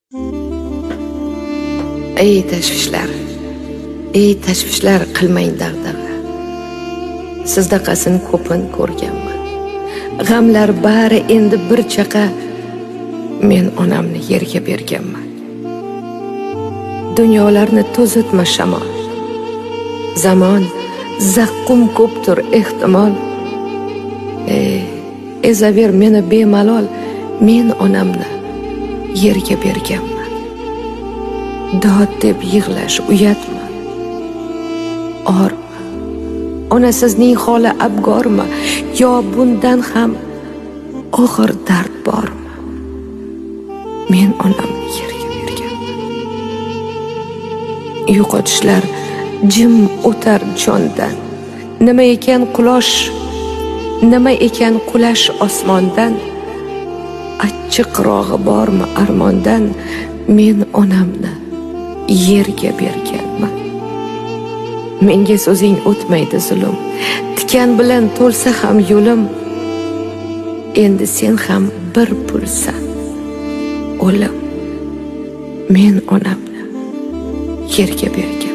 Ey tashvishlar qilmang dag'dag'a. Sizdaqasini ko'pin ko'rganman. G'amlar bari endi bir chaqa, men onamni yerga berganman. Dunyolarni to'zitma shamol. Zamon zaqqum ko'ptur ehtimol. Ezaver meni bemalol, men onamni yerga berganman. Dod deb yig'lash uyatmi? Ormi? Onasizning holi abgormi? Yo bundan ham og'ir dard bormi? Men onamni yerga berganman. Yo'qotishlar jim o'tar jondan. Nima ekan qulash osmondan? Achchiqrog'i bormi armondan? Men onamni yerga berganman. Menga so'zing o'tmaydi zulm. Tikan bilan to'lsa ham yo'lim. Endi sen ham bir pulsan. O'lim. Men onamni yerga berganman.